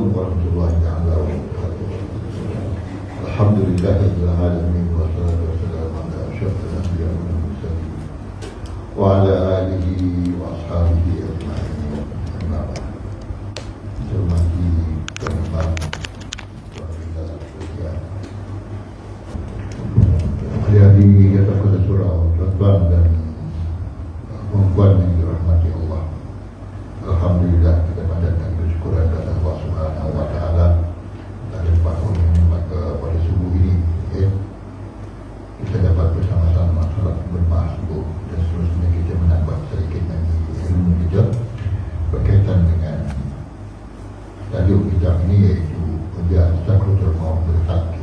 Assalamualaikum warahmatullahi wabarakatuh. Alhamdulillahirabbil alamin wassalatu wassalamu ala asyrafil anbiya'i wal mursalin wa ala alihi wa ashabihi ajma'in. Amma ba'd. Hormati pendengar hari-hari kita pada surau tuan-tuan dan puan-puan yang dirahmati Allah. Alhamdulillah kita panjatkan bersyukuran kepada Allah Subhanahu wa taala dari pagi maka pada subuh ini kita dapat bersama-sama salat berjemaah subuh dan seterusnya kita menambah sedikit lagi ilmu kita berkaitan dengan tajuk kita ini iaitu ujian sakratul maut bertakki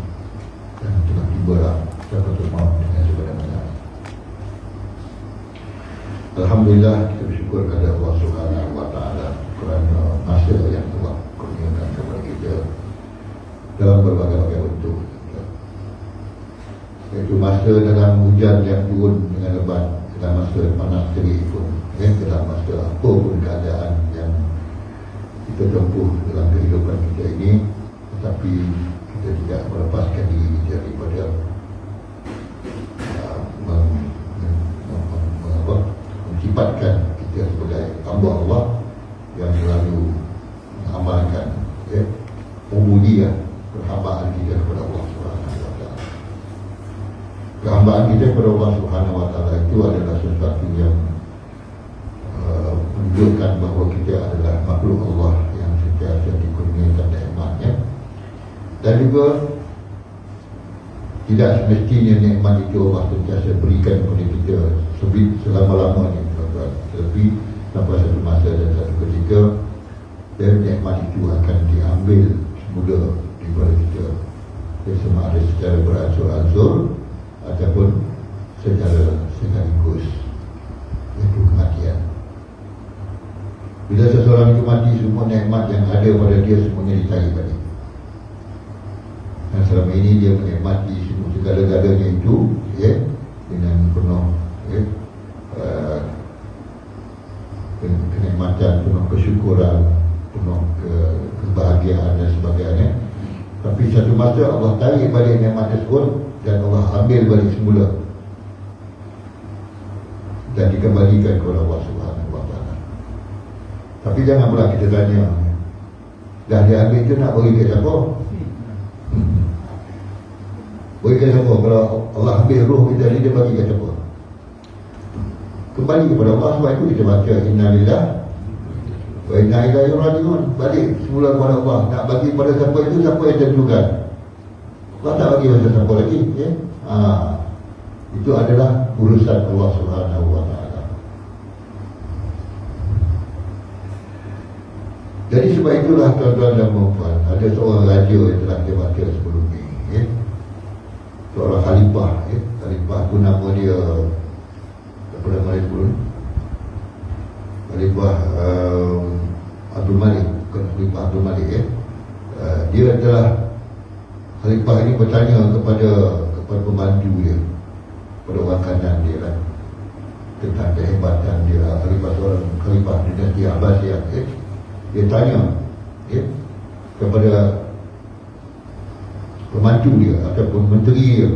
dan telah tibalah sakratul maut dengan sebenarnya. Alhamdulillah kita bersyukur kepada Allah Subhanahu wa taala kerana masa yang telah kurniakan kepada kita dalam berbagai-bagai bentuk, iaitu masa dalam hujan yang turun dengan lebat, dalam masa panas terik pun, dalam masa apa pun keadaan yang kita tempuh dalam kehidupan kita ini, tetapi kita tidak melepaskan diri kita daripada mensifatkan kita sebagai hamba Allah yang selalu mengamalkan ubudiyah, perhambaan kita kepada Allah Subhanahu wa taala. Perhambaan kita kepada Allah Subhanahu wa taala itu adalah sesuatu yang menunjukkan bahawa kita adalah makhluk Allah yang sentiasa dikurniakan nikmatnya, dan juga tidak semestinya nikmat itu Allah sentiasa berikan kepada kita selama-lamanya, tetapi sampai satu masa dan satu ketika dan nikmat itu akan diambil semula daripada kita, sama ada secara beransur-ansur ataupun secara sekaligus, iaitu kematian. Bila seseorang itu mati, semua nikmat yang ada pada dia semuanya ditarik balik. Dan selama ini dia menikmati semua segala-galanya itu dengan penuh kenikmatan, penuh kesyukuran, penuh kebahagiaan dan sebagainya. Tapi satu masa Allah tarik balik nikmat tersebut dan Allah ambil balik semula dan dikembalikan kepada Allah Subhanahu wa taala. Tapi jangan pula kita tanya, dah dia ambil itu nak bagi ke siapa? Bagi ke siapa? Kalau Allah ambil roh kita ni, dia bagi ke siapa? Kembali kepada Allah. Sebab itu kita baca inna lillahi wa inna ilaihi raji'un, balik semula kepada Allah. Nak bagi pada siapa itu, siapa yang tentukan. Allah tak bagi pada siapa lagi, itu adalah urusan Allah Subhanahu wa taala. Jadi sebab itulah tuan-tuan dan puan-puan, ada seorang raja yang telah kita baca sebelum ini, seorang khalifah, khalifah tu nama dia apa nama dia sebelum Khalifah Abdul Malik, bukan Khalifah Abdul Malik. Dia adalah khalifah ini bertanya kepada pembantu dia, pada orang kanan dia lah, tentang kehebatan dia. Khalifah seorang khalifah dinasti Abbasiyah. Dia tanya kepada pembantu dia ataupun menteri dia.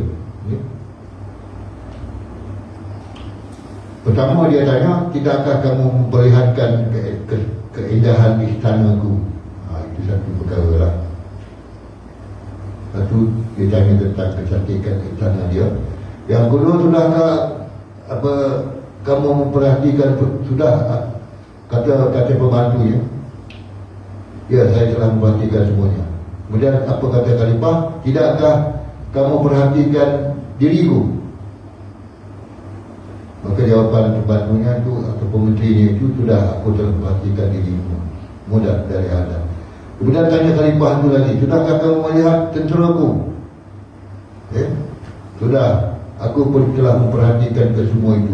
Pertama dia tanya, tidakkah kamu memperlihatkan keindahan istanaku? Itu satu perkara lah. Satu, dia tanya tentang kecantikan istana dia. Yang kedua, sudahkah kamu memperhatikan, sudah kata pembantunya, ya saya telah memperhatikan semuanya. Kemudian apa kata khalifah? Tidakkah kamu perhatikan diriku? Maka jawapan pembantunya itu atau menterinya itu, sudah aku telah memperhatikan dirimu, mudah dari Adam. Kemudian tanya khalifah itu lagi, sudahkah kamu melihat tenteraku? Sudah, aku pun telah memperhatikan ke semua itu.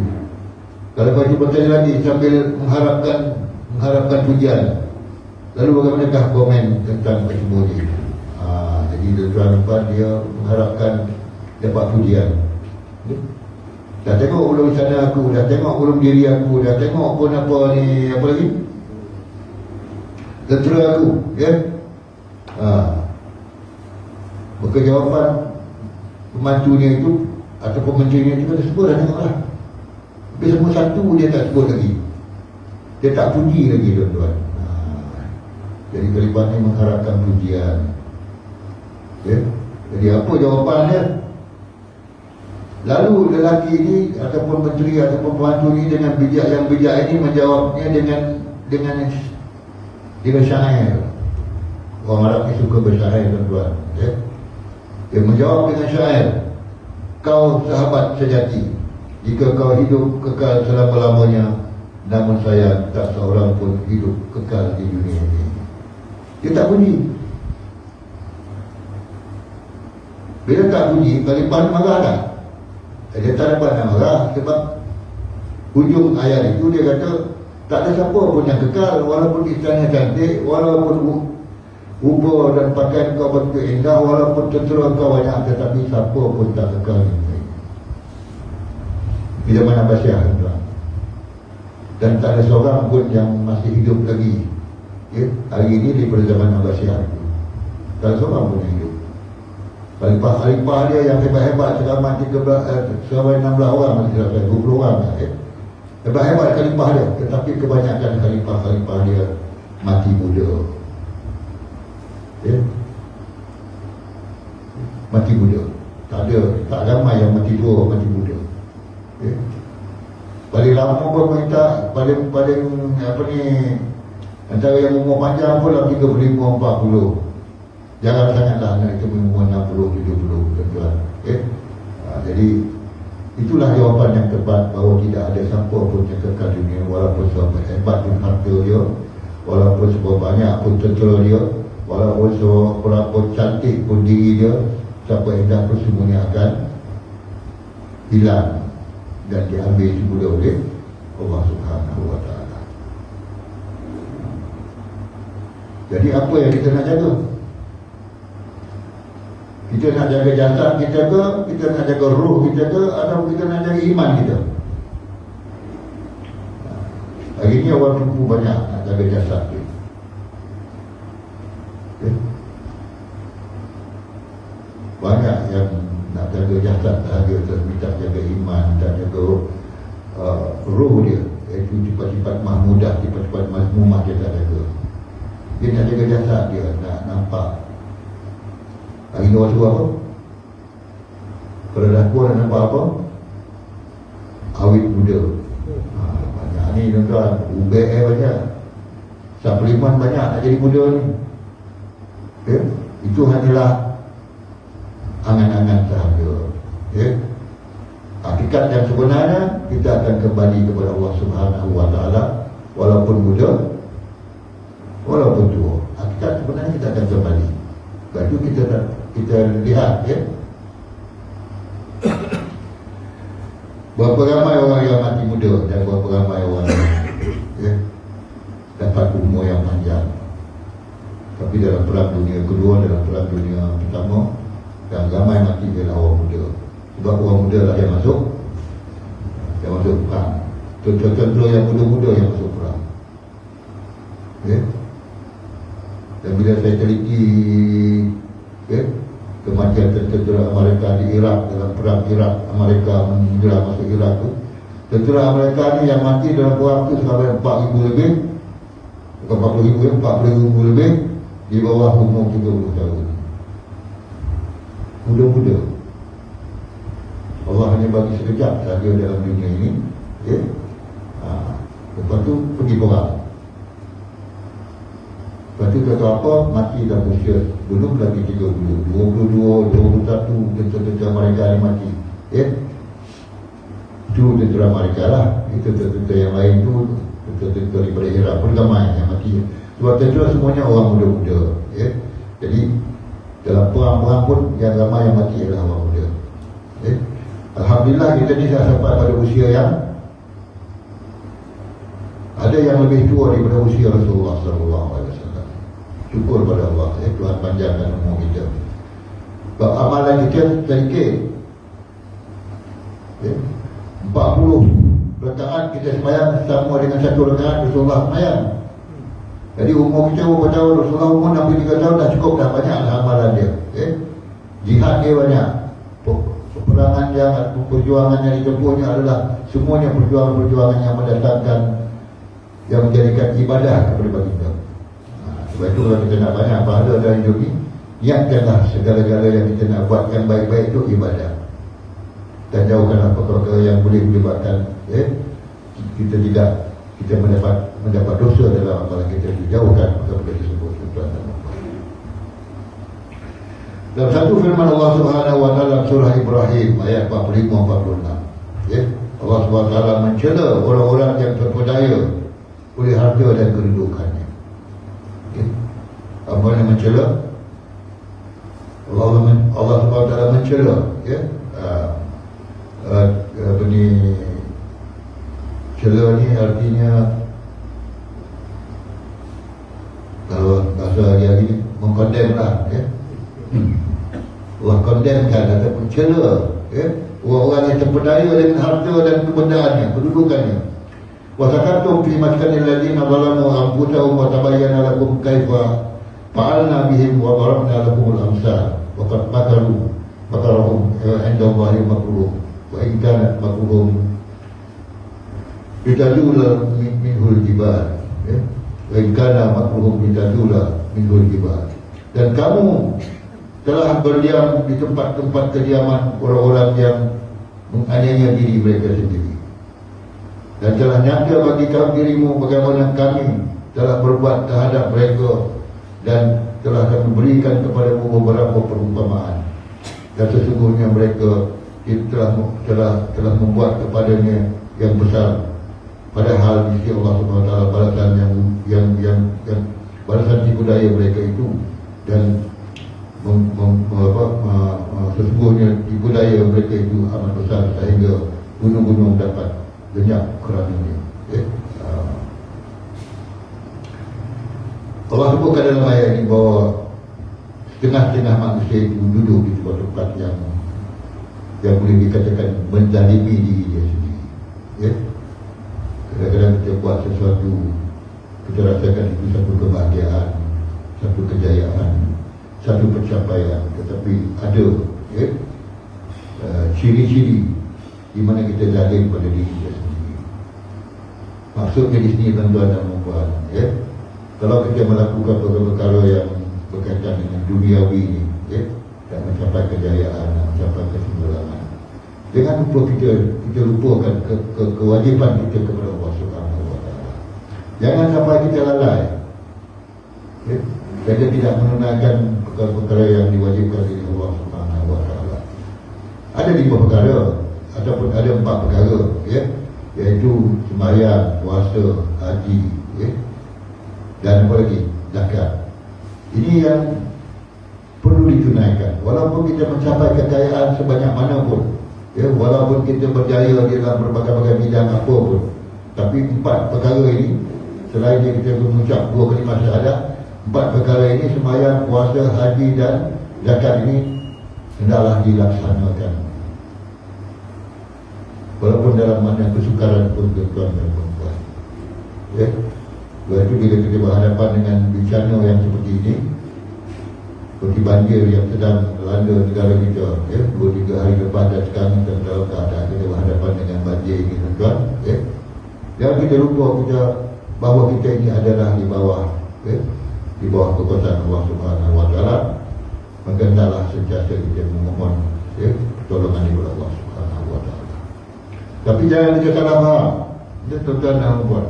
Khalifah itu bertanya lagi sambil mengharapkan pujian. Lalu bagaimanakah komen tentang kesemua itu? Jadi tuan-tuan, dia mengharapkan dapat pujian. Dah tengok belum sana aku, dah tengok belum diri aku, dah tengok pun apa ni, apa lagi? Tentera aku, Maka jawapan pembantunya itu ataupun menterinya itu kata sebut dah tengoklah. Tapi semua satu dia tak sebut lagi. Dia tak puji lagi tuan-tuan. Jadi kalimat ni mengharapkan pujian. Ya? Jadi apa jawapannya? Lalu lelaki ini ataupun menteri ataupun pembantu ini dengan bijak yang bijak ini menjawabnya dengan syair. Orang Arab ni suka bersyair tuan-tuan. Ya? Dia menjawab dengan syair. Kau sahabat sejati, jika kau hidup kekal selama-lamanya, namun saya tak seorang pun hidup kekal di dunia ini. Dia tak bunyi. Bila tak bunyi, Khalifah marah tak? Dia tak dapat nak marah sebab hujung ayat itu dia kata tak ada siapa pun yang kekal, walaupun istana cantik, walaupun rupa dan pakaian kau begitu indah, walaupun tentera kau banyak, tetapi siapa pun tak kekal ini. Di zaman Abbasiyah, dan tak ada seorang pun yang masih hidup lagi, ya, hari ini daripada zaman Abbasiyah itu. Tak ada seorang pun yang hidup. Khalifah dia yang hebat-hebat selama 16 orang, masih 20 orang, ya. Hebat-hebat khalifah dia, tetapi kebanyakan khalifah dia mati muda. Ya. Mati muda. Tak ramai yang mati tua, mati muda. Ya. Paling lama pemerintah paling apa ni, antara yang umur panjang pun lah 35-40. Jarang sangatlah anak itu umur 60-70 tuan-tuan. Ya. Jadi itulah jawapan yang tepat, bahawa tidak ada siapa pun yang kekal dunia, walaupun seberapa hebat pun harta dia, walaupun seberapa banyak pun tentera dia, walaupun seberapa cantik pun diri dia, siapa indah pun semuanya akan hilang dan diambil semula oleh Allah Subhanahu wa ta'ala. Jadi apa yang kita nak jaga? Kita nak jaga jasad kita ke, kita nak jaga roh kita ke, atau kita nak jaga iman kita? Hari ni orang tumpu banyak nak jaga jasad dia. Okay. Banyak yang nak jaga jasad sahaja, tak jaga iman, tak jaga roh dia, iaitu sifat-sifat mahmudah, sifat-sifat mazmumah dia tak jaga. Dia nak jaga jasad dia, nak nampak. Hari ni orang suruh apa? Kalau dah tua nak nampak apa? Awet muda. Banyak ni tuan-tuan, UBM banyak, suplemen banyak nak jadi muda ni. Okay? Itu hanyalah angan-angan sahaja. Okay? Hakikat yang sebenarnya, kita akan kembali kepada Allah Subhanahu wa ta'ala, walaupun muda, walaupun tua. Hakikat sebenarnya kita akan kembali. Lepas itu kita lihat, ya, berapa ramai orang yang mati muda dan berapa ramai orang yang, ya, dapat umur yang panjang. Tapi dalam perang dunia kedua, dalam perang dunia pertama, yang ramai mati adalah orang muda. Sebab orang muda lah yang masuk perang. Tentera yang muda-muda yang masuk perang. Ya. Dan bila saya teliti, ya, kematian tentera Amerika di Iraq, dalam perang Iraq, Amerika menjelang masuk Iraq tu, tentera Amerika ni yang mati dalam perang tu sampai 4,000 lebih, bukan 40,000 lebih, di bawah umur 30 tahun. Muda-muda. Allah hanya bagi sekejap saja dalam dunia ini, ya. Lepas tu pergi perang. Lepas tu kata apa, mati dalam usia belum lagi 30, 22, 21 tentera mereka ni mati, ya. Itu tentera mereka lah. Itu tentera yang lain tu, tentera daripada Iraq pun ramai yang mati. Sebab tentera semuanya orang muda-muda, ya. Jadi dalam perang-perang pun yang ramai yang mati adalah orang muda, ya. Alhamdulillah kita ni dah sampai pada usia yang ada yang lebih tua daripada usia Rasulullah SAW. Syukur pada Allah, ya, Tuhan panjangkan umur kita. Sebab amalan kita sedikit, ya. 40 rakaat kita sembahyang sama dengan 1 rakaat Rasulullah sembahyang. Jadi umur kita berapa tahun? Rasulullah umur 63 tahun dah cukup, dah banyak amalan dia. Jihad dia banyak, peperangan yang perjuangan yang ditempuhnya adalah semuanya perjuangan-perjuangan yang mendatangkan, yang menjadikan ibadah kepada baginda. Sebab itu kalau kita nak banyak pahala dalam hidup ini, niatkanlah segala-gala yang kita nak buat yang baik-baik itu ibadah, dan jauhkanlah perkara-perkara yang boleh menyebabkan kita mendapat dosa dalam amalan kita. Jauhkan perkara-perkara tersebut, tuan-tuan dan puan. Dalam satu firman Allah Subhanahu wa taala surah Ibrahim ayat 45-46, Allah Subhanahu wa taala mencela orang-orang yang terpedaya oleh harta dan kedudukannya. Apa yang mencela? Allah Subhanahu wa taala mencela, apa ni, cela ni artinya, kalau bahasa hari ni, mengkondem lah, Allah kondemkan ataupun cela orang-orang yang terpedaya dengan harta dan kebendaannya, kedudukannya. Wa zakartum fi maskanil ladzina zalamu anfusahum wa tabayyana lakum kaifa fa'alna bihim wa darabna lakumul amsal wa qad makarahum 'inda Allahi makruh wa in kanat makruhum bitadula minhul jibal, wa in kana makruhum bitadula minhul jibal. Dan kamu telah berdiam di tempat-tempat kediaman orang-orang yang menganiaya diri mereka sendiri, dan telah nyata bagi kamu dirimu bagaimana kami telah berbuat terhadap mereka, dan telah kami berikan kepadamu beberapa perumpamaan, dan sesungguhnya mereka telah membuat kepadanya yang besar, padahal di sisi Allah Subhanahu wa taala balasan yang balasan tipu daya mereka itu, dan sesungguhnya tipu daya mereka itu amat besar sehingga gunung-gunung dapat lenyap kerananya. Allah sebutkan dalam ayat ini bahawa setengah-setengah manusia itu duduk di sebuah tempat yang boleh dikatakan menzalimi diri dia sendiri. Kadang-kadang kita buat sesuatu, kita rasakan itu satu kebahagiaan, satu kejayaan, satu pencapaian, tetapi ada ciri-ciri di mana kita zalim pada diri kita sendiri. Maksudnya di sini, tuan-tuan dan puan, kalau kita melakukan perkara-perkara yang berkaitan dengan duniawi ini, dan mencapai kejayaan, mencapai kesimpulangan, jangan lupa kita lupakan kewajipan kita kepada Allah Subhanahu wa taala. Jangan sampai kita lalai, kita tidak menunaikan perkara-perkara yang diwajibkan oleh Allah Subhanahu wa taala. Ada 5 perkara ataupun ada 4 perkara, iaitu sembahyang, puasa, haji, dan apa lagi? Zakat. Ini yang perlu ditunaikan. Walaupun kita mencapai kekayaan sebanyak mana pun, walaupun kita berjaya dalam berbagai-bagai bidang apa pun, tapi 4 perkara ini, selain kita mengucap 2 kalimah syahadat, 4 perkara ini, sembahyang, puasa, haji dan zakat ini hendaklah dilaksanakan, walaupun dalam mana kesukaran pun, tuan-tuan dan puan. Sebab itu bila kita berhadapan dengan bencana yang seperti ini, seperti banjir yang sedang melanda negara kita, 2-3 hari lepas, dan sekarang kita dalam keadaan kita berhadapan dengan banjir ini, tuan-tuan. Jangan kita lupa bahawa kita ini adalah di bawah kekuasaan Allah Subhanahu wa taala. Maka hendaklah sentiasa kita memohon pertolongan daripada Allah Subhanahu wa taala. Tapi jangan kita salah faham, tuan-tuan dan puan.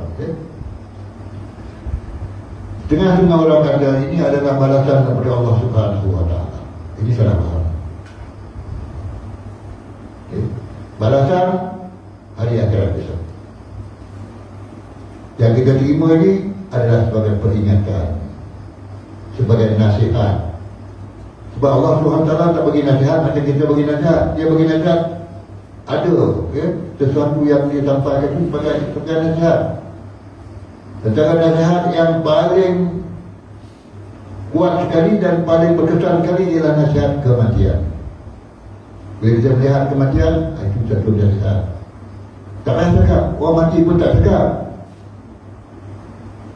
Setengah-setengah orang kata ini adalah balasan daripada Allah Subhanahu wa taala. Ini salah faham. Balasan hari akhirat besok. Yang kita terima ini adalah sebagai peringatan, sebagai nasihat. Sebab Allah SWT tak bagi nasihat macam kita bagi nasihat. Dia bagi nasihat, ada sesuatu yang dia sampaikan itu sebagai nasihat. Tentang nasihat yang paling kuat sekali dan paling berkesan sekali ialah nasihat kematian. Bila kita melihat kematian, itu satu nasihat. Tak payah cakap, orang mati pun tak cakap.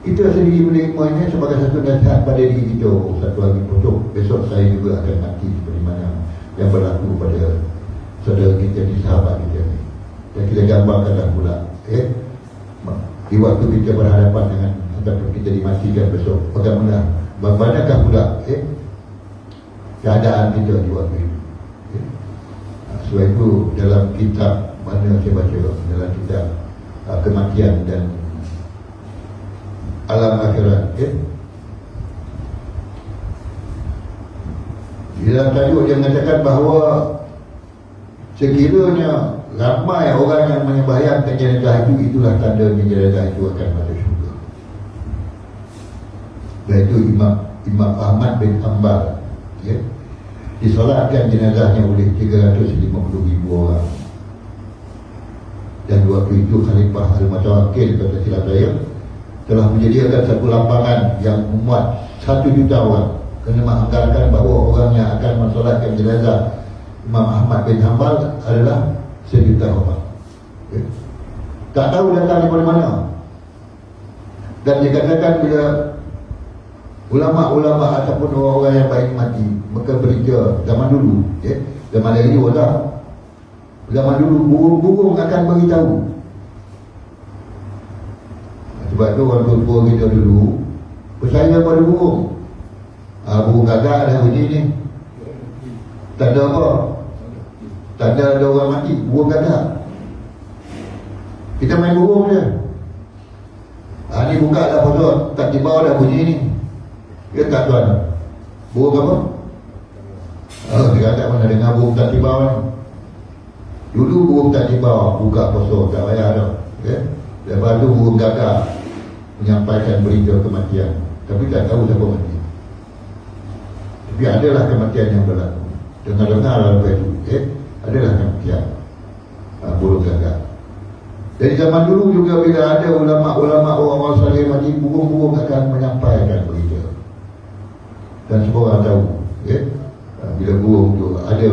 Kita sendiri menerima sebagai satu nasihat pada diri kita. Satu hari besok saya juga akan mati seperti mana yang berlaku pada saudara kita ni, sahabat kita ni. Dan kita gambarkanlah pula di waktu kita berhadapan dengan ataupun kita dimatikan besok, bagaimanakah pula keadaan kita di waktu itu. Sebab itu dalam kitab mana saya baca, dalam kitab kematian dan alam akhirat, di dalam tajuk dia mengatakan bahawa sekiranya ramai orang yang membayangkan jenazah itu, itulah tanda jenazah itu akan masuk syurga. Iaitu Imam Ahmad bin Hanbal, disolatkan jenazahnya oleh 350,000 orang. Dan waktu itu Khalifah Al-Mutawakkil, kata silap saya, telah menyediakan satu lapangan yang memuat 1 juta orang, kerana menganggarkan bahawa orang yang akan mensolatkan jenazah Imam Ahmad bin Hanbal adalah 1 juta orang. Tak tahu datang daripada mana. Dan dikatakan bila ulama-ulama ataupun orang-orang yang baik mati, maka berita zaman dulu, zaman dari orang zaman dulu burung-burung akan beritahu. Sebab tu orang tua kita dulu percaya pada burung. Burung gagak ada bunyi ni, tanda apa? Tanda ada orang mati, burung gagak. Kita main burung je. Ni buka dah posot, tak tiba dah bunyi ni. Ya tak tuan? Burung apa? Dia kata mana dengar burung tak tiba ni. Dulu burung tak tiba, buka posot, tak payah dah. Lepas tu burung gagak menyampaikan berita kematian, tapi tak tahu siapa mati. Tapi adalah kematian yang berlaku. Dengar-dengar lepas itu, adalah kematian burung gagak. Dari zaman dulu juga bila ada ulama-ulama orang-orang saleh mati, burung-burung akan menyampaikan berita. Dan semua orang tahu, bila burung tu ada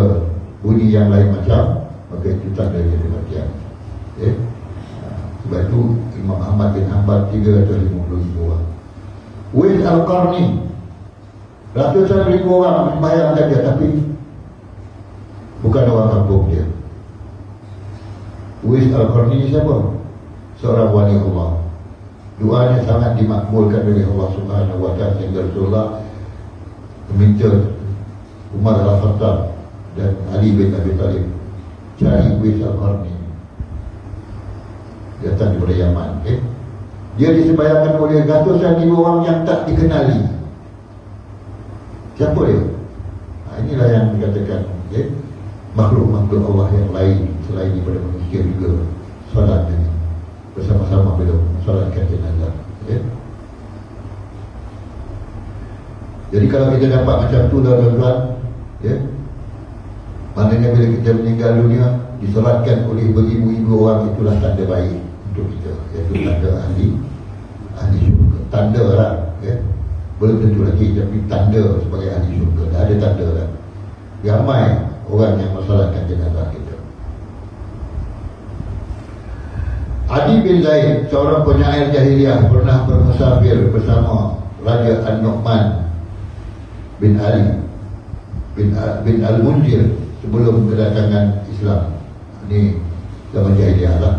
bunyi yang lain macam, maka itu tanda dia kematian. Sebab itu Imam Ahmad bin Hanbal 350,000 orang. Uwais Al-Qarni, ratusan ribu orang membayangkan dia, tapi bukan orang kampung dia. Uwais Al-Qarni siapa? Seorang wali Allah. Doanya sangat dimakbulkan oleh Allah Subhanahu wa ta'ala, sehingga Rasulullah meminta Umar Al-Khattab dan Ali bin Abi Talib cari Uwais Al-Qarni, datang daripada Yaman. Dia disembayangkan oleh ratusan ribu orang yang tak dikenali. Siapa dia? Inilah yang dikatakan makhluk-makhluk Allah yang lain selain daripada manusia juga solat dengan bersama-sama bila solatkan jenazah. Jadi kalau kita dapat macam tu tuan-tuan, maknanya bila kita meninggal dunia disolatkan oleh beribu-ribu orang, itulah tanda baik untuk kita, iaitu tanda ahli syurga. Tanda lah, belum tentu lagi, tapi tanda sebagai ahli syurga. Dah ada tanda lah. Ramai orang yang mensolatkan jenazah kita. Adi bin Zaid, seorang penyair jahiliah, pernah bermusafir bersama Raja An-Nu'man bin Ali bin Al-Munzir sebelum kedatangan Islam. Ini zaman jahiliah lah,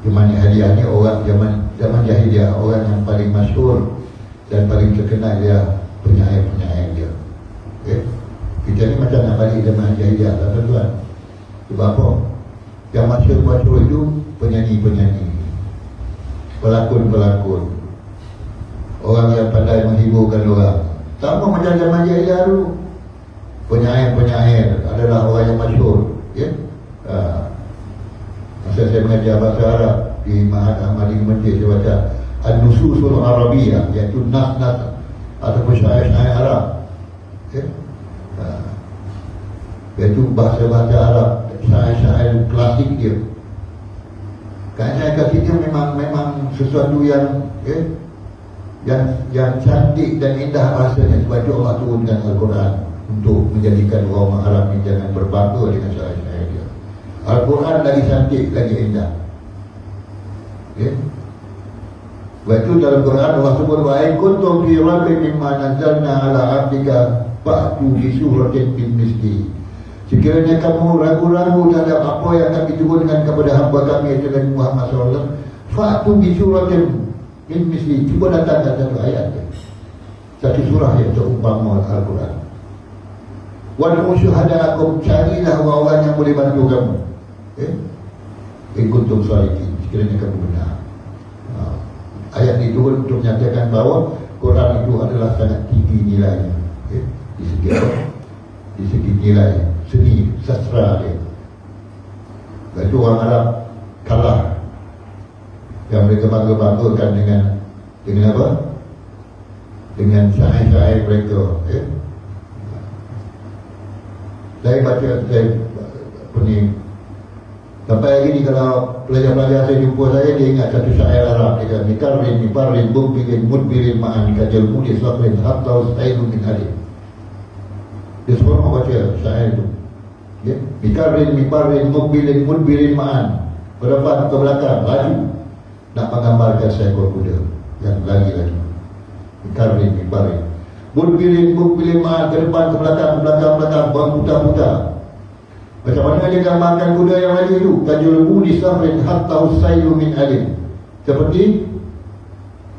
Zaman jahiliah ni orang zaman jahiliah, orang yang paling masyhur dan paling terkenal dia penyair-penyair dia. Kita ni macam nak balik zaman jahiliah lah tuan-tuan. Sebab apa? Yang masyhur itu penyanyi-penyanyi, pelakon-pelakon, orang yang pandai menghiburkan orang. Sama macam zaman jahiliah dulu. Penyair-penyair adalah orang yang masyhur. Masa saya mengajar bahasa Arab di Ma'had Ahmadi Kementerian, saya baca An-Nususul Arabiyah, iaitu nas-nas ataupun syair-syair Arab, iaitu bahasa-bahasa Arab, syair-syair klasik dia. Kan saya kata dia memang sesuatu yang yang cantik dan indah rasanya. Sebab itu Allah turunkan Al-Quran untuk menjadikan orang Arab ini jangan berbangga dengan syair-syair dia. Al-Quran lagi cantik, lagi indah. Sebab itu dalam Quran Allah sebut wa in kuntum fi raibin mimma nazzalna ala 'abdika fa'tu bi suratin min mislihi. Sekiranya kamu ragu-ragu terhadap apa yang kami turunkan kepada hamba kami yaitu Nabi Muhammad SAW, fa'tu bi suratin min mislihi. Cuba datangkan satu ayat, satu surah yang terumpama Al-Quran. Wad'u syuhada'akum, carilah orang yang boleh bantu kamu. In kuntum shadiqin, sekiranya kamu benar. Ayat ini turun untuk menyatakan bahawa Quran itu adalah sangat tinggi nilainya, di segi apa? Di segi nilai seni sastra dia. Dan itu orang Arab kalah, yang mereka bangga-banggakan dengan apa? Dengan syair-syair mereka. Saya baca, saya pening. Sampai hari ni kalau pelajar-pelajar saya jumpa saya, dia ingat satu syair Arab. Dia kata, Mikarrin, miparrin, bumbirin, mudbirin, ma'an, kajal mudi, slakrin, hatta ustailu min alim. Dia semua orang baca syair itu. Mikarrin, miparrin, mudbirin, mudbirin, ma'an. Ke depan, ke belakang, laju. Nak menggambarkan seekor kuda yang lagi-lagi. Mikarrin, miparrin. Mudbirin, mudbirin, ma'an. Ke depan, ke belakang, ke belakang, belakang, berputar-putar. Macam mana dia gambarkan kuda yang laju itu? Kajulmu disafrin hatta usailu min alim. Seperti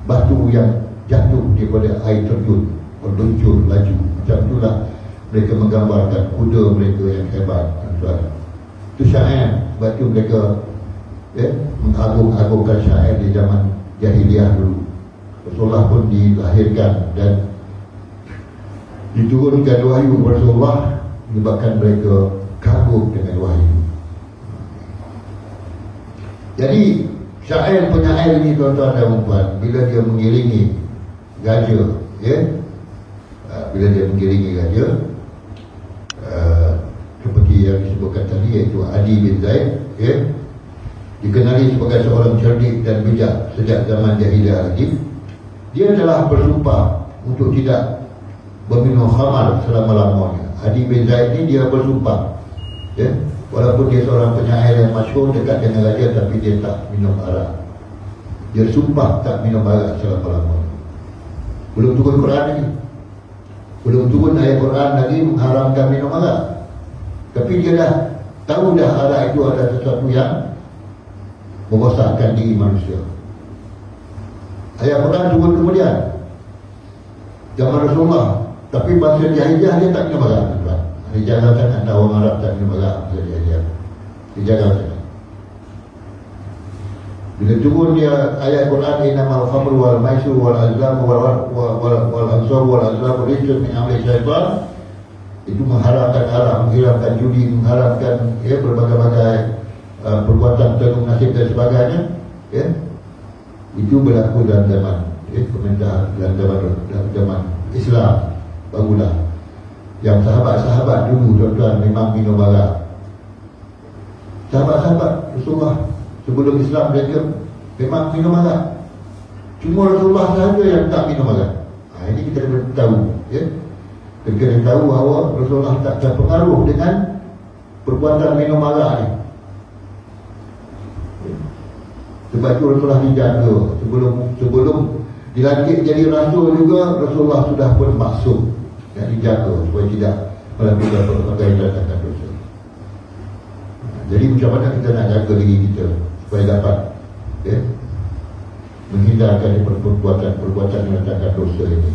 batu yang jatuh daripada air terjun, berluncur laju. Macam itulah mereka menggambarkan kuda mereka yang hebat. Itu syair. Sebab itu mereka mengagung-agungkan syair di zaman jahiliah dulu. Rasulullah pun dilahirkan dan diturunkan wahyu Rasulullah, menyebabkan mereka kagum dengan wahyu. Jadi syair-penyair ini tuan-tuan dan puan, bila dia mengiringi gajah, bila dia mengiringi gajah, seperti yang disebutkan tadi, iaitu Adi bin Zaid, dikenali sebagai seorang cerdik dan bijak sejak zaman jahiliah lagi. Dia telah bersumpah untuk tidak berminum khamar selama-lamanya. Adi bin Zaid ini dia bersumpah, walaupun dia seorang penyair yang masyhur dekat dengan raja, tapi dia tak minum arak. Dia sumpah tak minum arak selama-lamanya. Belum turun Quran lagi, belum turun ayat Quran lagi mengharamkan minum arak, tapi dia dah tahu dah arak itu ada sesuatu yang merosakkan diri manusia. Ayat Quran turun kemudian zaman Rasulullah, tapi masa jahiliah dia tak minum arak. Dia jaga sangat orang Arab tak minum arak. Dia jaga sangat. Bila turun dia ayat Quran, innamal khamru wal maisir wal azlam wal ansab wal azlam rijsun min amali syaitan, itu mengharamkan arak, menghilangkan judi, mengharamkan berbagai-bagai perbuatan tenung nasib dan sebagainya. Itu berlaku dalam zaman pemerintahan, dalam zaman Islam barulah. Yang sahabat-sahabat dulu tuan-tuan memang minum arak. Sahabat-sahabat Rasulullah sebelum Islam mereka memang minum arak. Cuma Rasulullah sahaja yang tak minum arak. Ini kita kena tahu, kita kena tahu bahawa Rasulullah tak terpengaruh dengan perbuatan minum arak ni. Sebab itu Rasulullah dijaga. Sebelum dilantik jadi rasul juga, Rasulullah sudah pun maksum yang dijaga supaya tidak melakukan berbagai tindakan dosa. Jadi macam mana kita nak jaga diri kita supaya dapat menghindarkan perbuatan tindakan dosa ini.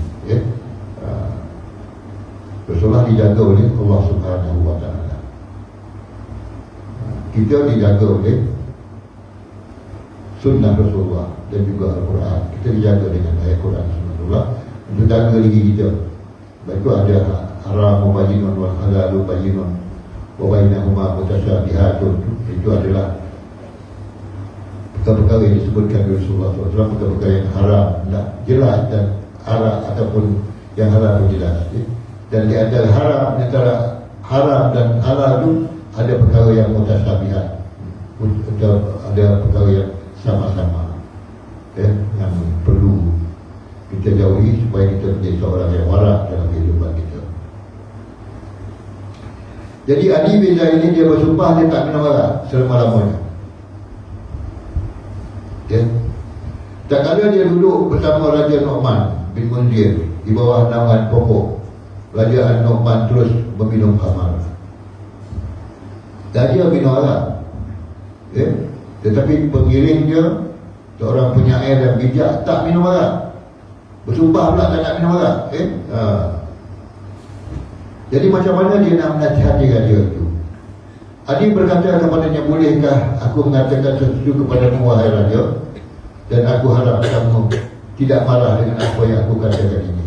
Rasulullah dijaga oleh Allah Subhanahu Wa Taala. Kita dijaga oleh sunnah Rasulullah dan juga Al-Quran. Kita dijaga dengan ayat Quran Rasulullah untuk jaga diri kita. Baik itu ada haram mubayyinun wal halalu bayyinun wa bainahuma mutasyabihatun. Itu adalah perkara-perkara yang disebutkan oleh Rasulullah SAW, perkara-perkara yang haram jelas dan haram ataupun yang halal jelas. Dan di antara haram dan halal itu ada perkara yang mutasyabihat, ada perkara yang sama-sama yang perlu kita jauhi supaya kita menjadi seorang yang warak dalam kehidupan kita. Jadi Adi bin Zaid ini dia bersumpah dia tak minum arak selama-lamanya. Tak kala dia duduk bersama Raja Nu'man bin Munzir di bawah naungan pokok, Raja Nu'man terus meminum khamar. Raja minum arak, tetapi pengiringnya seorang penyair dan bijak tak minum arak, bersumpah pula tak nak minum arak. Jadi macam mana dia nak menasihati raja itu? Adi berkata kepadanya, bolehkah aku mengatakan sesuatu kepadamu wahai raja, dan aku harap kamu tidak marah dengan apa yang aku katakan ini.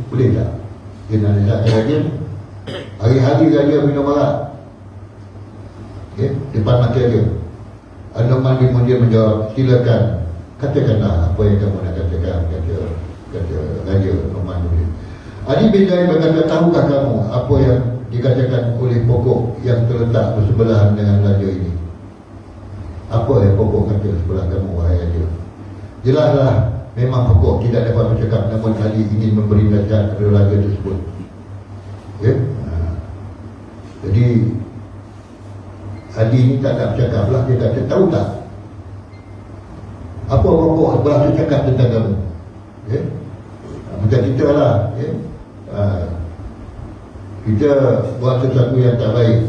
Boleh tak? Dia nak nasihatkan raja. Hari-hari raja minum arak, depan mata dia. Nu'man bin Munzir menjawab, silakan, katakanlah apa yang kamu nak katakan, kata raja Nu'man bin Munzir. Ali bin Zaid berkata, tahukah kamu apa yang dikatakan oleh pokok yang terletak bersebelahan dengan raja ini? Apa yang pokok kata sebelah kamu wahai raja? Jelaslah, memang pokok tidak dapat bercakap, namun Ali ingin memberi nasihat kepada raja tersebut. Jadi Ali ini tak nak bercakap lah. Dia kata, tahu tak apa pokok sebelah tu cakap tentang kamu? Macam kita lah, kita buat sesuatu yang tak baik,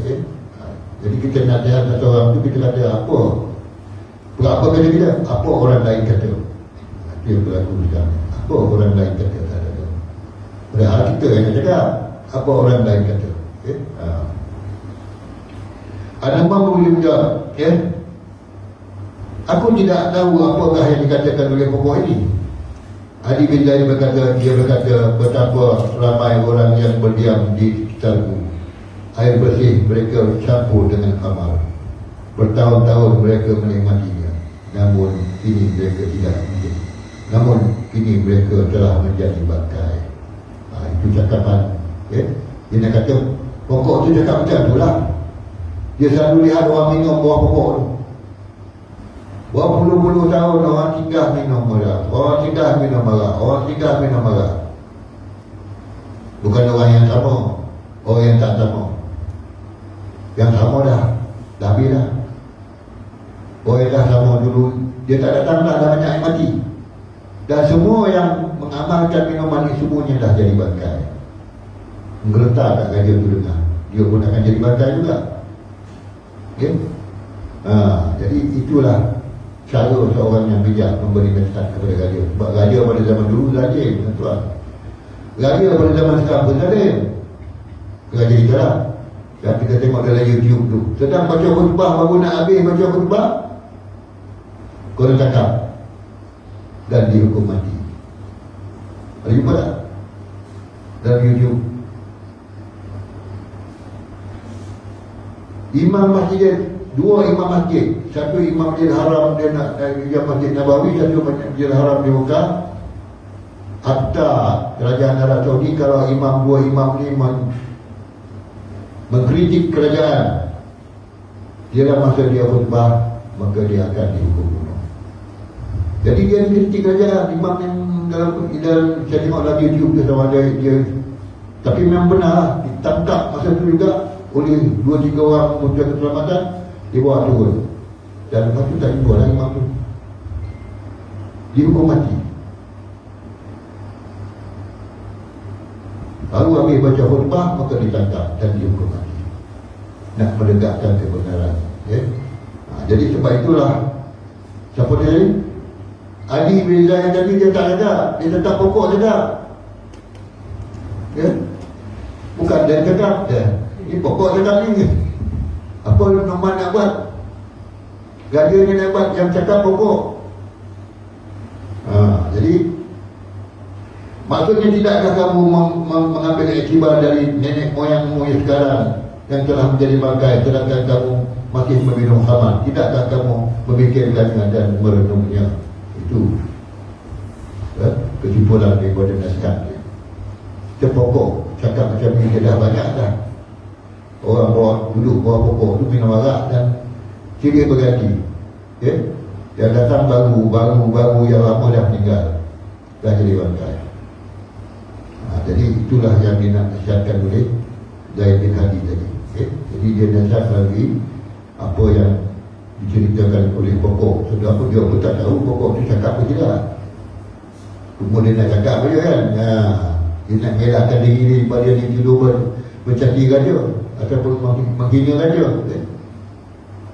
jadi kita nasihat seseorang tu, kita kata apa kata kita? Apa orang lain kata? Itu yang berlaku sekarang. Apa orang lain kata? Padahal kita yang nak cakap apa orang lain kata. Nu'man boleh menjawab, aku tidak tahu apakah yang dikatakan oleh pokok ini. Ali bin Zaid berkata, betapa ramai orang yang berdiam di sekitarku. Air bersih mereka campur dengan khamar. Bertahun-tahun mereka menikmatinya, namun kini mereka tidak mungkin. Namun kini mereka telah menjadi bangkai. Itu cakapan. Dia nak kata pokok tu cakap macam tu lah. Dia selalu lihat orang minum buah pokok tu. Berpuluh-puluh tahun orang tinggal minum arak, orang tinggal minum arak, orang tinggal minum arak. Bukan orang yang sama, orang yang tak sama. Yang sama dah habis dah. Orang yang dah sama dulu, dia tak datang dah banyak yang mati. Dan semua yang mengamalkan minuman ini semuanya dah jadi bangkai. Menggeletar kat raja tu dengar, dia pun akan jadi bangkai juga. Jadi itulah cara seorang yang bijak memberi nasihat kepada raja. Sebab raja pada zaman dulu zalim, tuan. Raja pada zaman sekarang pun zalim. Raja kita lah. Dan kita tengok dalam YouTube tu, sedang baca khutbah, baru nak habis baca khutbah, korang cakap dan dihukum mati. Ada jumpa tak? Dalam YouTube. Imam masjid, dua imam masjid, satu imam Masjid Haram dia nak Masjid Nabawi, satu Masjid Haram di Mekah. Hatta kerajaan Arab Saudi, kalau dua imam ni mengkritik kerajaan, dia masa dia khutbah, maka dia akan dihukum bunuh. Jadi dia kritik kerajaan, imam yang dalam saya tengok lagi YouTube dia sama dia, tapi memang benar ditangkap masa itu juga oleh 2-3 orang pemuja keselamatan, dibawa turun. Dan lepas tu tak jumpa lagi imam tu, dihukum mati. Baru habis baca khutbah, maka ditangkap dan dihukum mati. Nak menegakkan kebenaran. Jadi sebab itulah, siapa dia ni? Ali bin Zaid tadi dia tak ada, dia tetap pokok saja. Bukan dia cakap, ini pokok cakap ni. Apa Nu'man nak buat? Raja ni nak buat yang cakap pokok. Jadi maksudnya tidakkah kamu mengambil iktibar dari nenek moyangmu yang sekarang yang telah menjadi bangkai, sedangkan kamu masih meminum khamar? Tidakkah kamu memikirkannya dan merenungnya? Itu kesimpulan daripada nasihat dia. Dia pokok cakap macam ni, dia dah banyak dah. Orang duduk bawah pokok tu minum arak dan ciri berganti. Yang datang baru yang lama dah meninggal, dah jadi bangkai. Jadi itulah yang dia nak nasihatkan oleh Zaid bin Hadi tadi. Jadi dia nasihat lagi apa yang diceritakan oleh pokok. Sebab apa dia pun tak tahu pokok tu cakap apa tidak. Kemudian dia nak cakap apa je kan. Dia nak ngelakkan diri dia daripada dia tidur bercantikan dia ataupun menghinakan dia.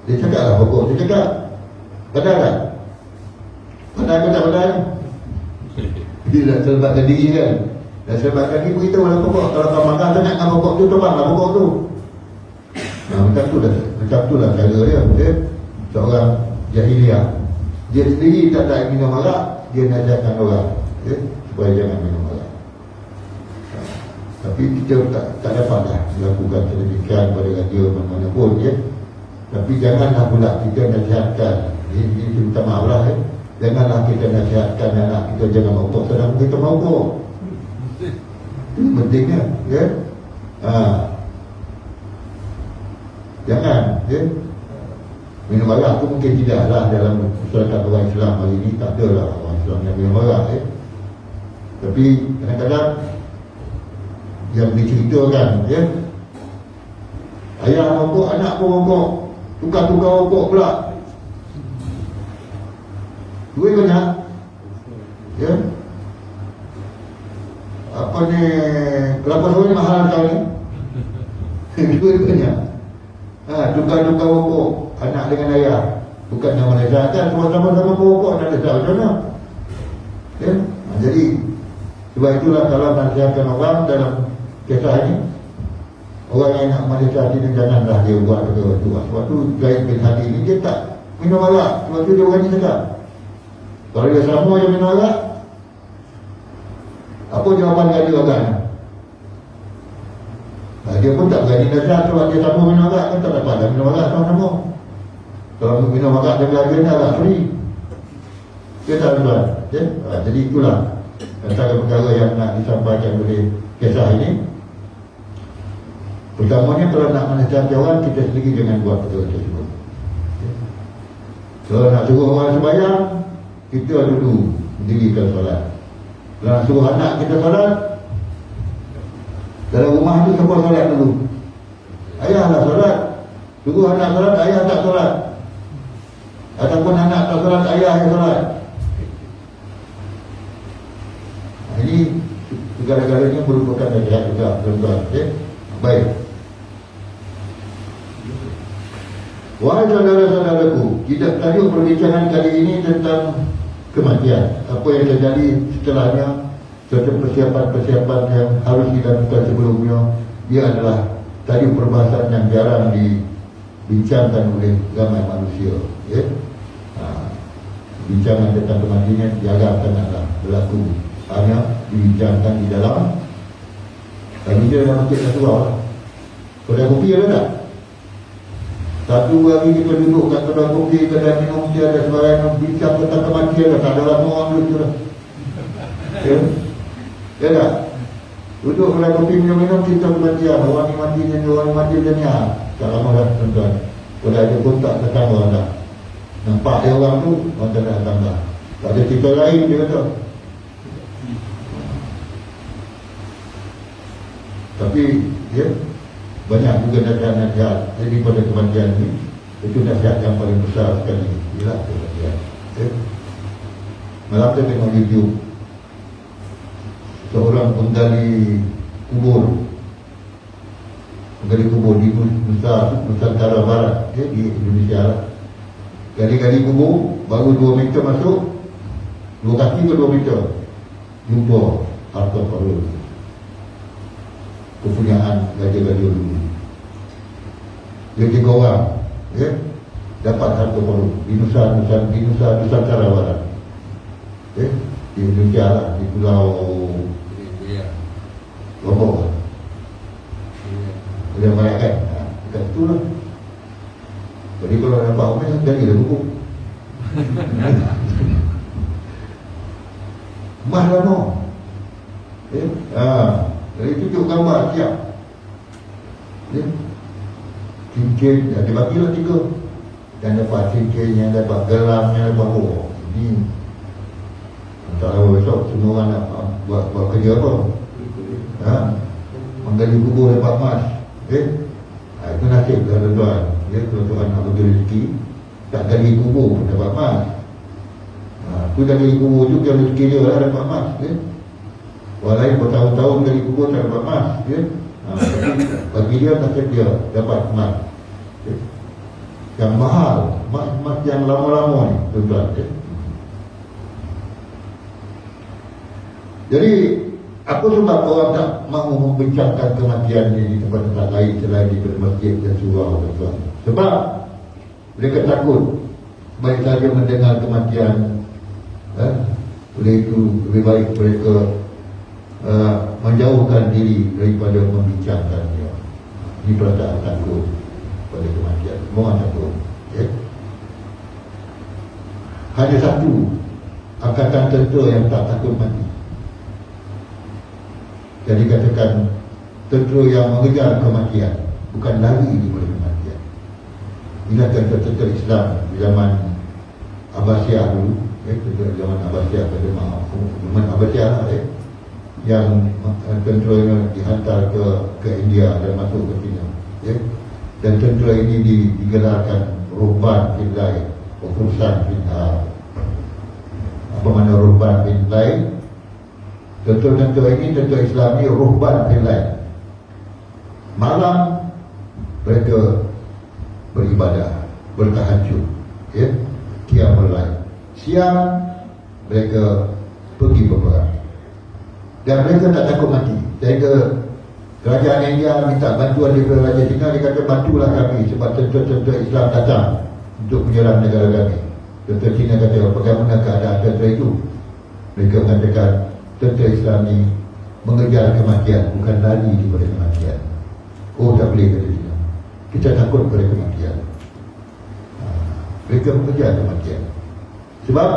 Dia cakap lah pokok tu cakap. Padahal tak? Padahal ke tak padahal? Dia nak selamatkan diri kan. Dan selamatkan diri beritahu lah pokok. Kalau kau marah sangat dengan pokok tu, tebanglah pokok tu. Macam tu lah cara dia. Seorang jahiliah, dia sendiri tak minum arak, dia nasihatkan orang supaya jangan minum arak. Tapi kita tak dapatlah melakukan sedemikian pada radio mana-mana pun Tapi janganlah pula kita nasihatkan. Ini minta maaf lah Janganlah kita nasihatkan anak kita jangan merokok sedang kita merokok. Ini pentingnya Jangan minum arak tu mungkin tidaklah dalam masyarakat orang Islam hari ini. Tak ada lah orang Islam yang minum arak Tapi kadang-kadang yang diceritakan ayah rokok, anak pun rokok, tukar-tukar rokok pula, duit banyak apa ni, kelapa sawit mahal kau ni duit banyak. Tukar-tukar rokok anak dengan ayah, bukan nama nasihatkan, sama-sama rokok nak nasihat macam mana jadi sebab itulah kalau nasihatkan orang dalam kisah ini, orang yang nak menasihati ni janganlah dia buat perkara tu. Sebab tu Zaid bin Hadi ni dia tak minum arak. Sebab tu dia berani cakap. Kalau dia sama yang minum arak, apa jawapan dari orang? Dia pun tak berani nasihat sebab dia sama minum arak kan tak dapat dah minum arak sama-sama. Kalau minum arak dia belajar ni arak free. Dia tak tuan. Jadi itulah antara perkara yang nak disampaikan oleh kisah ini. Pertamanya kalau nak menasihati orang, kita sendiri jangan buat perkara tersebut. Kalau nak suruh orang sembahyang, kita dulu mendirikan solat. Kalau nak suruh anak kita solat, dalam rumah tu siapa solat dulu? Ayah lah solat. Suruh anak solat, ayah tak solat. Ataupun anak tak solat, ayah yang solat. Ini segala-galanya merupakan nasihat juga, tuan-tuan. Baik. Wahai saudara-saudaraku, kita tajuk perbincangan kali ini tentang kematian. Apa yang terjadi setelahnya, serta persiapan-persiapan yang harus dilakukan sebelumnya. Dia adalah tajuk perbahasan yang jarang dibincangkan oleh ramai manusia. Bincangan tentang kematian jarang sangatlah berlaku. Hanya dibincangkan di dalam dia dalam masjid Rasulullah. Kedai kopi ada tak? Satu hari kita duduk kat kedai kopi, kedai minum dia ada sebarang bincang tentang kematian, tak ada lama orang duduk tu. Ya tak? Duduk kedai kopi minum-minum cerita kematian, orang ni mati ni, orang ni mati ni. Tak lama dah tuan-tuan. Kedai dia pun tak tertambah dah. Nampak dia orang tu, orang tak nak tambah. Tak ada cerita lain dia kata. Tapi banyak juga nasihat-nasihat. Jadi pada kematian ini, itu nasihat yang paling besar sekali. Ialah kematian. Malam tu tengok YouTube, seorang penggali kubur di Nusantara Barat, di Indonesia lah. Gali-gali kubur, baru 2 meter masuk, 2 kaki ke 2 meter, jumpa harta karun kepunyaan gajah-gajah dulu. Dia 3 orang dapat harta karun di Nusantara Barat, di Indonesia lah, di Pulau Lombok, dia banyak kan. Dekat situ lah. Jadi kalau nampak orang jadi dah buku Mah lama. Jadi tunjuk gambar siap. Cincin dia bagilah 3. Dan dapat cincin, yang dapat gelang, yang dapat ini. Tak tahu besok semua orang nak buat kerja apa. Menggali kubur dapat emas. Itu nasib tuan-tuan. Kalau Tuhan nak bagi rezeki, Tak gali kubur pun dapat emas. Tu dah gali kubur tu kalau kira lah dapat emas, ya. Orang lain bertahun-tahun gali kubur tak dapat emas, ya. Tapi bagi dia kata dia dapat emas, ya. Yang mahal, emas yang lama-lama ni, tuan-tuan, ya. Jadi apa sebab orang tak mahu membincangkan kematian ini di tempat-tempat lain selain di masjid dan surau, tuan-tuan? Sebab mereka takut baik saja mendengar kematian, oleh itu lebih baik mereka menjauhkan diri daripada membincangkannya. Ini perasaan takut pada kematian. Mohon takut, ya? Hanya satu angkatan tentera yang tak takut mati. Jadi katakan tentera yang mengejar kematian, bukan lari daripada kematian. Inilah tentera Islam di zaman Abbasiyah dulu, tentera zaman Abbasiyah pada zaman Abbasiyah lah, yang tenteranya dihantar ke India dan masuk ke China, ya. Dan tentera ini digelarkan Ruhban Fillah, utusan Fillah. Apa makna Ruhban Fillah? Tentera ini, tentera Islam ni Ruhban Fillah. Malam mereka beribadah, bertahajud, ya, qiyamul lail. Siang mereka pergi berperang. Dan mereka tak takut mati. Sehingga kerajaan India minta bantuan daripada Raja China. Dia kata, bantulah kami sebab tentera Islam datang untuk menyerang negara kami. Tentera China kata, bagaimana keadaan tentera itu? Mereka mengatakan tentera Islam ni mengejar kematian, bukan lari daripada kematian. Oh, tak boleh, kata China. Kita takut kepada kematian. Mereka mengejar kematian. Sebab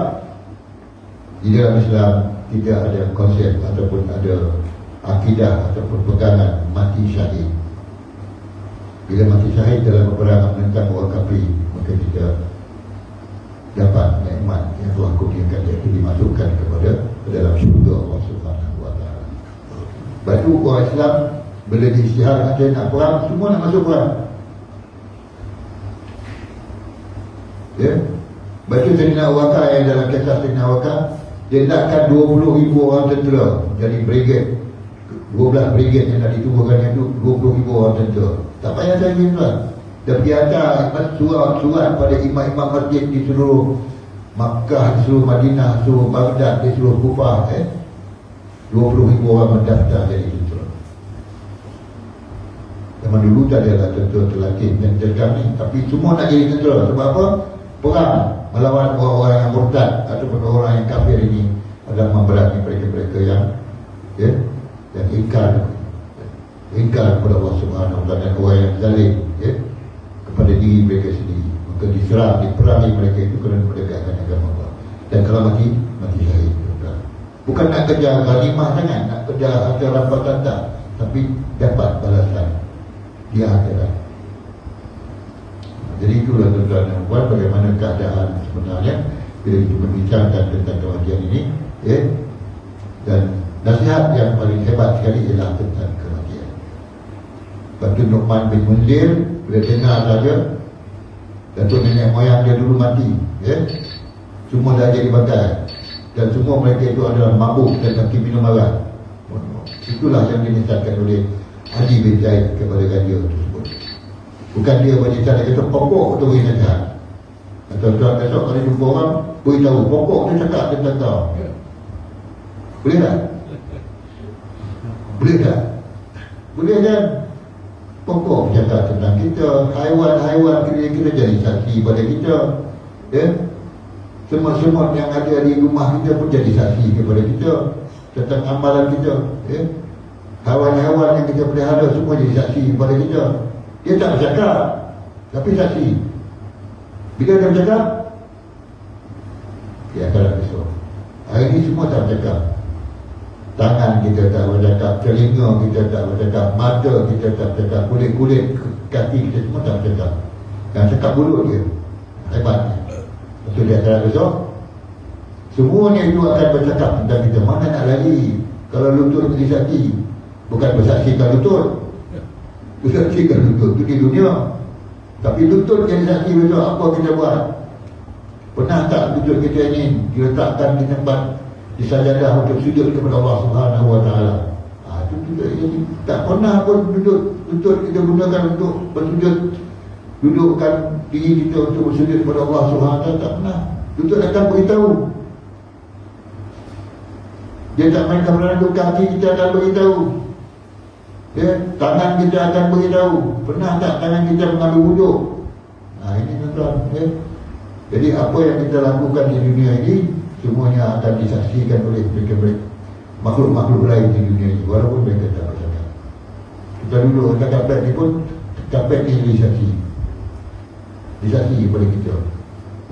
di dalam Islam tidak ada konsep ataupun ada akidah ataupun pegangan mati syahid. Bila mati syahid dalam peperangan menentang orang kafir, maka kita dapat nikmat yang Tuhan kurniakan, iaitu dimasukkan ke dalam syurga Allah Subhanahu wa taala. Batu orang Islam bila diisytiharkan dia nak perang, semua nak masuk perang. Ya. Batu Sayyidina Abu Bakar yang dalam kisah Sayyidina Abu Bakar, dia nakkan 20,000 orang tentera jadi brigade. 12 brigade yang nak ditubuhkan itu 20,000 orang tentera. Tak payah lagi, tuan. Dia pergi hantar surat pada imam-imam masjid di seluruh Makkah, di seluruh Madinah, di seluruh Baghdad, di seluruh Kufah, 20,000 orang mendaftar jadi tentera. Zaman dulu tak ada tentera terlatih dan kami, tapi semua nak jadi tentera. Sebab apa? Perang melawan orang-orang yang murtad ataupun orang yang kafir ini adalah memberangi mereka-mereka yang ingkar kepada Allah Subhanahu wa taala dan orang yang zalim, kepada diri mereka sendiri. Maka diserang, diperangi mereka itu kerana menegakkan agama Allah. Dan kalau mati syahid. Bukan nak kejar ghanimah sangat, nak kejar harta rampasan tak, tapi dapat balasan di akhirat. Jadi itulah tuan-tuan dan puan bagaimana keadaan sebenarnya bila kita berbincangkan tentang kematian ini, dan nasihat yang paling hebat sekali ialah tentang kematian. Batu Nu'man bin Munzir bila dengar saja datuk nenek moyang dia dulu mati, semua dah jadi bangkai dan semua mereka itu adalah mabuk dan kaki minum arak. Itulah yang dinisahkan oleh Haji bin Zaid kepada Gajah tersebut. Bukan dia bercerita, dia kata pokok tu beri nasihat. Tuan-tuan besok kalau jumpa orang, beritahu pokok dia cakap tentang kau. Boleh tak? Boleh tak? Boleh kan? Pokok bercakap tentang kita, haiwan-haiwan kita jadi saksi pada kita, semut-semut yang ada di rumah kita pun jadi saksi kepada kita tentang amalan kita, haiwan-haiwan yang kita pelihara semua jadi saksi kepada kita. Dia tak bercakap, tapi saksi. Bila dia bercakap, dia akan besok. Hari ini semua tak bercakap. Tangan kita tak bercakap, telinga kita tak bercakap, mata kita tak bercakap, kulit-kulit kaki kita semua tak bercakap. Yang cakap mulut dia, hebatnya. Betul dia akan besok. Semuanya itu akan bercakap tentang kita. Mana nak lari? Kalau lutut menjadi saksi, bukan bersaksikan lutut, bersaksikan lutut itu di dunia. Tapi lutut jadi saksi besok apa kita buat. Pernah tak sujud kita ini diletakkan di tempat di sajadah untuk sujud kepada Allah Subhanahu Wa Taala? Itu juga jadi tak pernah pun duduk kita gunakan untuk bersujud, dudukkan diri kita untuk bersujud kepada Allah Subhanahu Wa Taala, tak pernah. Lutut akan beritahu. Dia tak main kerana kaki kita akan beritahu. Ya, tangan kita akan beritahu. Pernah tak tangan kita mengambil wuduk? Ini tuan-tuan. Ya. Jadi apa yang kita lakukan di dunia ini semuanya akan disaksikan oleh makhluk-makhluk lain di dunia ini, walaupun mereka tak bercakap. Kita duduk dekat kapet ni pun, kapet ni disaksi. Disaksi kepada kita.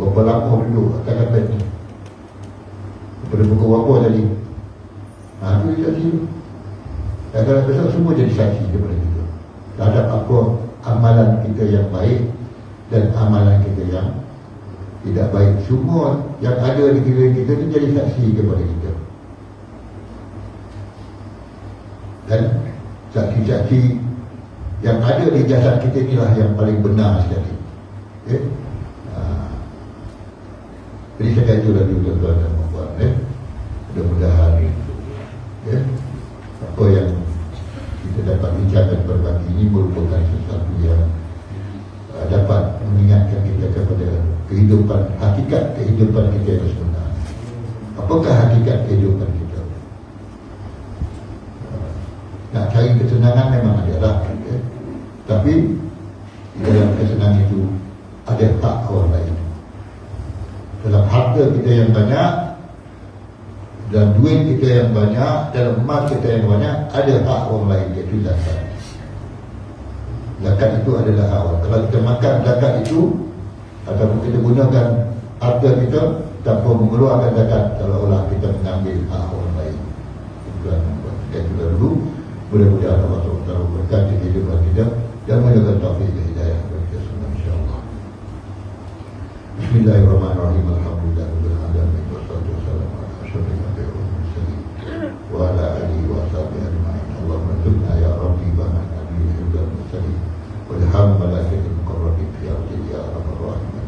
Berapa lama duduk atas kapet ni, daripada pukul berapa tadi. Itu disaksi. Dan kalau besok semua jadi saksi kepada kita terhadap apa amalan kita yang baik dan amalan kita yang tidak baik. Semua yang ada di sekeliling kita ni jadi saksi kepada kita. Dan saksi-saksi yang ada di jasad kita inilah yang paling benar sekali. Okay? Jadi saya kata lagi tuan-tuan dan puan-puan, mudah-mudahan apa yang kita dapat bincangkan berbagi ini merupakan sesuatu yang dapat mengingatkan kita kepada kehidupan, hakikat kehidupan kita yang sebenar. Apakah hakikat kehidupan kita? Nak cari kesenangan memang adalah, tapi di dalam kesenangan itu ada hak orang lain. Dalam harta kita yang banyak, dalam duit kita yang banyak, dalam emas kita yang banyak, ada hak orang lain, iaitu zakat. Zakat itu adalah hak orang. Kalau kita makan zakat itu, ataupun kita gunakan harta kita tanpa mengeluarkan zakat, seolah-olah kita mengambil hak orang lain. Kita dulu, mudah-mudahan Allah SWT berkati kehidupan kita dan menjaga taufik dan hidayah kepada kita semua, insyaAllah. Bismillahirrahmanirrahim. Alhamdulillah rabbil alamin, wassalatu wassalamu ala asyrafil anbiya'i wal mursalin wa ala alihi wa sahbihi ajma'in. Allahumma tubna ya rabbi wa man nabiyyi hibdal mursalin walham malaikatil muqarrabin fi ardi ya arhamar rahimin.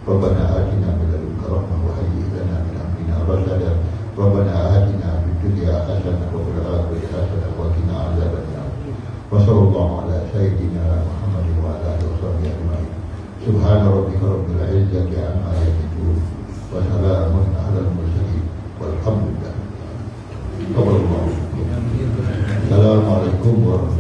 Rabbana atina min ladunka rahmah wa hayyi lana min amrina rashada. Rabbana atina fid dunya hasanah wa fil akhirati hasanah wa qina adzabannar. Wa sallallahu ala sayyidina Muhammadin wa ala alihi wa sahbihi ajma'in. Subhana rabbika rabbil izzati amma yasifun wa salamun alal mursalin walhamdulillah. Assalamualaikum warahmatullahi wabarakatuh.